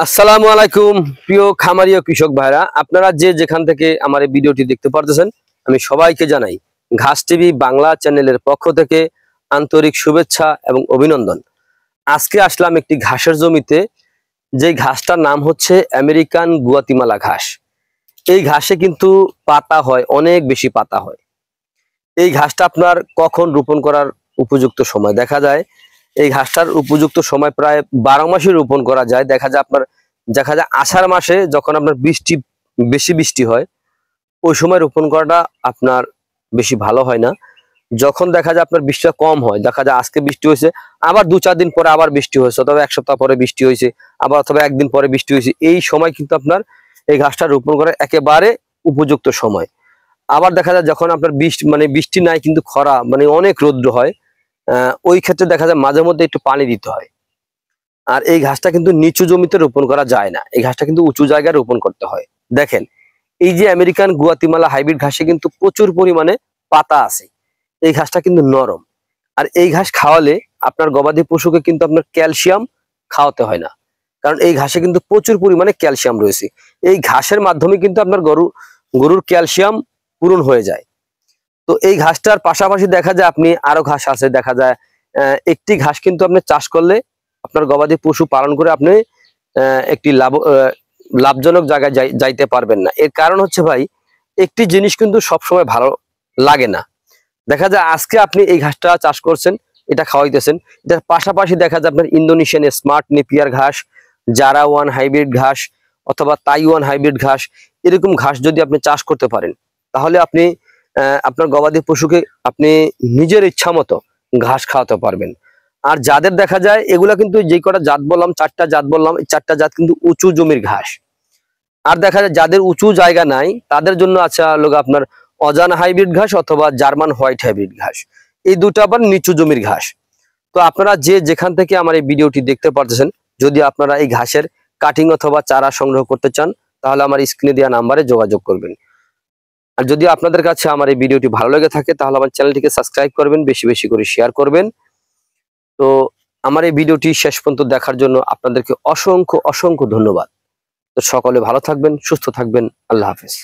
আসসালামু আলাইকুম প্রিয় খামারি ও কৃষক ভাইরা, আপনারা যে যেখান থেকে আমার এই ভিডিওটি দেখতে পারতেছেন, আমি সবাইকে জানাই ঘাস টিভি বাংলা চ্যানেলের পক্ষ থেকে আন্তরিক শুভেচ্ছা এবং অভিনন্দন। আজকে আসলাম একটি ঘাসের জমিতে, যে ঘাসটার নাম হচ্ছে আমেরিকান গুয়াতিমালা ঘাস। এই ঘাসে কিন্তু পাতা হয়, অনেক বেশি পাতা হয়। এই ঘাসটা আপনার কখন রোপণ করার উপযুক্ত সময় দেখা যায়, এই ঘাসটার উপযুক্ত সময় প্রায় 12 মাসে রোপণ করা যায়। দেখা যায় আষাঢ় মাসে যখন আপনার বেশি বৃষ্টি হয়, ওই সময় রোপণ করাটা আপনার বেশি ভালো হয় না। যখন দেখা যায় আপনার বৃষ্টিটা কম হয়, দেখা যায় আজকে বৃষ্টি হয়েছে, আবার 2-4 দিন পরে আবার বৃষ্টি হয়েছে, অথবা 1 সপ্তাহ পরে বৃষ্টি হয়েছে, আবার অথবা 1 দিন পরে বৃষ্টি হয়েছে, এই সময় কিন্তু আপনার এই ঘাসটা রোপণ করার একেবারে উপযুক্ত সময়। আবার দেখা যায় যখন আপনার বৃষ্টি নাই কিন্তু খরা, অনেক রৌদ্র হয়, ওই ক্ষেত্রে দেখা যায় মাঝে মধ্যে একটু পানি দিতে হয়। আর এই ঘাসটা কিন্তু নিচু জমিতে রোপণ করা যায় না, এই ঘাসটা কিন্তু উঁচু জায়গায় রোপণ করতে হয়। দেখেন, এই যে আমেরিকান গুয়াতিমালা হাইব্রিড ঘাসে কিন্তু প্রচুর পরিমাণে পাতা আছে। এই ঘাসটা কিন্তু নরম, আর এই ঘাস খাওয়ালে আপনার গবাদি পশুকে কিন্তু আপনার ক্যালসিয়াম খাওয়াতে হয় না, কারণ এই ঘাসে কিন্তু প্রচুর পরিমাণে ক্যালসিয়াম রয়েছে। এই ঘাসের মাধ্যমে কিন্তু আপনার গরুর ক্যালসিয়াম পূরণ হয়ে যায়। তো এই ঘাসটার পাশাপাশি দেখা যায় আপনি আরো ঘাস আছে, দেখা যায় একটি ঘাস কিন্তু আপনি চাষ করলে আপনার গবাদি পশু পালন করে আপনি একটি লাভজনক জায়গায় যাইতে পারবেন না। এর কারণ হচ্ছে ভাই, একটি জিনিস কিন্তু সবসময় ভালো লাগে না। দেখা যায় আজকে আপনি এই ঘাসটা চাষ করছেন, এটা খাওয়াইতেছেন, এটার পাশাপাশি দেখা যায় আপনার ইন্দোনেশিয়ান স্মার্ট নেপিয়ার ঘাস, জারা ওয়ান হাইব্রিড ঘাস, অথবা তাইওয়ান হাইব্রিড ঘাস, এরকম ঘাস যদি আপনি চাষ করতে পারেন, তাহলে আপনি আপনার গবাদি পশুকে আপনি নিজের ইচ্ছা মতো ঘাস খাওয়াতে পারবেন। আর যাদের দেখা যায় এগুলা কিন্তু যে কটা জাত বললাম, 4টা জাত বললাম, এই 4টা জাত কিন্তু উঁচু জমির ঘাস। আর দেখা যায় যাদের উঁচু জায়গা নাই, তাদের জন্য আছে লোক আপনার অজানা হাইব্রিড ঘাস অথবা জার্মান হোয়াইট হাইব্রিড ঘাস। এই দুটো আবার নিচু জমির ঘাস। তো আপনারা যে যেখান থেকে আমার এই ভিডিওটি দেখতে পারতেছেন, যদি আপনারা এই ঘাসের কাটিং অথবা চারা সংগ্রহ করতে চান, তাহলে আমার স্ক্রিনে দেওয়া নাম্বারে যোগাযোগ করবেন। আর যদি আপনাদের কাছে আমার এই ভিডিওটি ভালো লেগে থাকে, তাহলে আমার চ্যানেলটিকে সাবস্ক্রাইব করবেন, বেশি বেশি করে শেয়ার করবেন। তো আমার এই ভিডিওটি শেষ পর্যন্ত দেখার জন্য আপনাদেরকে অসংখ্য অসংখ্য ধন্যবাদ। তো সকলে ভালো থাকবেন, সুস্থ থাকবেন। আল্লাহ হাফেজ।